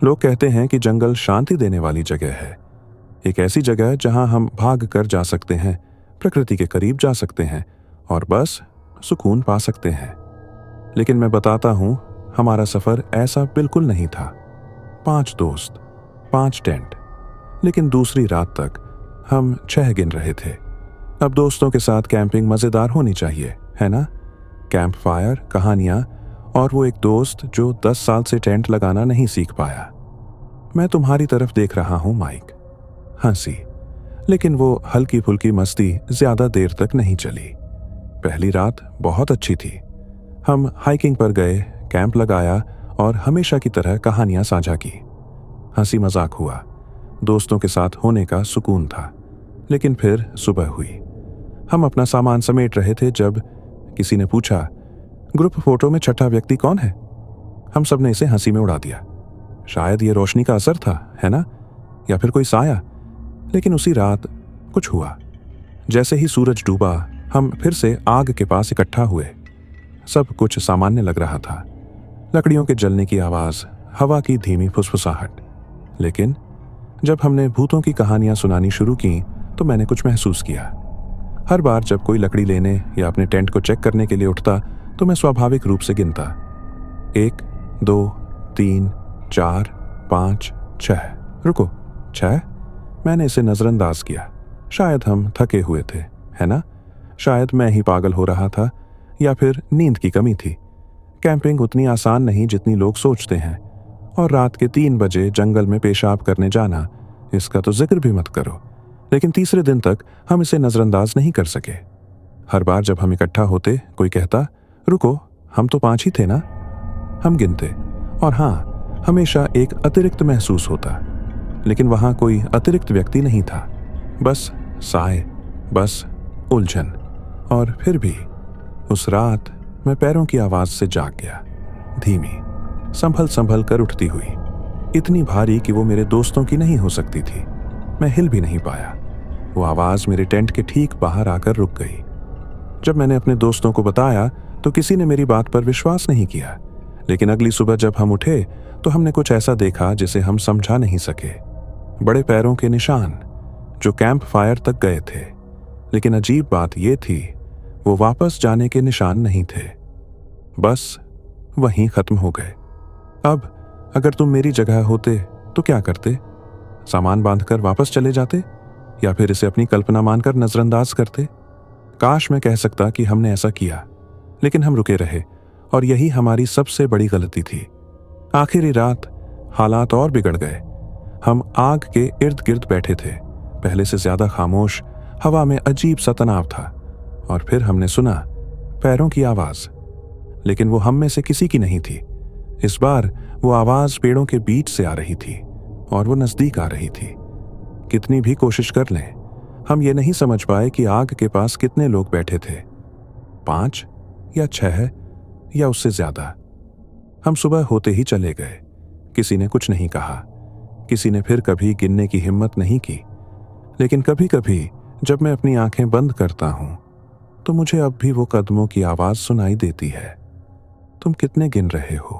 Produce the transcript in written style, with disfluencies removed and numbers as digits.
लोग कहते हैं कि जंगल शांति देने वाली जगह है, एक ऐसी जगह जहां हम भाग कर जा सकते हैं, प्रकृति के करीब जा सकते हैं और बस सुकून पा सकते हैं। लेकिन मैं बताता हूं, हमारा सफर ऐसा बिल्कुल नहीं था। 5 दोस्त, 5 टेंट, लेकिन दूसरी रात तक हम 6 गिन रहे थे। अब दोस्तों के साथ कैंपिंग मजेदार होनी चाहिए, है ना? कैंप फायर, कहानियां और वो एक दोस्त जो 10 साल से टेंट लगाना नहीं सीख पाया। मैं तुम्हारी तरफ देख रहा हूं माइक। हंसी, लेकिन वो हल्की फुल्की मस्ती ज्यादा देर तक नहीं चली। पहली रात बहुत अच्छी थी। हम हाइकिंग पर गए, कैंप लगाया और हमेशा की तरह कहानियां साझा की। हंसी मजाक हुआ, दोस्तों के साथ होने का सुकून था। लेकिन फिर सुबह हुई। हम अपना सामान समेट रहे थे जब किसी ने पूछा, ग्रुप फोटो में छठा व्यक्ति कौन है? हम सब ने इसे हंसी में उड़ा दिया। शायद ये रोशनी का असर था, है ना? या फिर कोई साया। लेकिन उसी रात कुछ हुआ। जैसे ही सूरज डूबा, हम फिर से आग के पास इकट्ठा हुए। सब कुछ सामान्य लग रहा था। लकड़ियों के जलने की आवाज, हवा की धीमी फुसफुसाहट। लेकिन जब हमने भूतों की कहानियां सुनानी शुरू की तो मैंने कुछ महसूस किया। हर बार जब कोई लकड़ी लेने या अपने टेंट को चेक करने के लिए उठता तो मैं स्वाभाविक रूप से गिनता, 1, 2, 3, 4, 5, 6। रुको, 6? मैंने इसे नजरअंदाज किया। शायद हम थके हुए थे, है ना? शायद मैं ही पागल हो रहा था या फिर नींद की कमी थी। कैंपिंग उतनी आसान नहीं जितनी लोग सोचते हैं। और रात के 3 बजे जंगल में पेशाब करने जाना, इसका तो जिक्र भी मत करो। लेकिन तीसरे दिन तक हम इसे नजरअंदाज नहीं कर सके। हर बार जब हम इकट्ठा होते, कोई कहता, रुको, हम तो 5 ही थे ना? हम गिनते, और हाँ, हमेशा एक अतिरिक्त महसूस होता। लेकिन वहां कोई अतिरिक्त व्यक्ति नहीं था, बस साए, बस उलझन। और फिर भी उस रात मैं पैरों की आवाज से जाग गया, धीमी, संभल संभल कर उठती हुई, इतनी भारी कि वो मेरे दोस्तों की नहीं हो सकती थी। मैं हिल भी नहीं पाया। वो आवाज मेरे टेंट के ठीक बाहर आकर रुक गई। जब मैंने अपने दोस्तों को बताया तो किसी ने मेरी बात पर विश्वास नहीं किया। लेकिन अगली सुबह जब हम उठे तो हमने कुछ ऐसा देखा जिसे हम समझा नहीं सके। बड़े पैरों के निशान जो कैंप फायर तक गए थे। लेकिन अजीब बात यह थी, वो वापस जाने के निशान नहीं थे, बस वहीं खत्म हो गए। अब अगर तुम मेरी जगह होते तो क्या करते? सामान बांधकर वापस चले जाते या फिर इसे अपनी कल्पना मानकर नजरअंदाज करते? काश मैं कह सकता कि हमने ऐसा किया, लेकिन हम रुके रहे और यही हमारी सबसे बड़ी गलती थी। आखिरी रात हालात और बिगड़ गए। हम आग के इर्द गिर्द बैठे थे, पहले से ज्यादा खामोश, हवा में अजीब सा तनाव था। और फिर हमने सुना पैरों की आवाज, लेकिन वो हम में से किसी की नहीं थी। इस बार वो आवाज पेड़ों के बीच से आ रही थी और वो नजदीक आ रही थी। कितनी भी कोशिश कर लें, हम ये नहीं समझ पाए कि आग के पास कितने लोग बैठे थे, 5 या 6 या उससे ज्यादा। हम सुबह होते ही चले गए। किसी ने कुछ नहीं कहा, किसी ने फिर कभी गिनने की हिम्मत नहीं की। लेकिन कभी कभी जब मैं अपनी आंखें बंद करता हूं तो मुझे अब भी वो कदमों की आवाज सुनाई देती है। तुम कितने गिन रहे हो?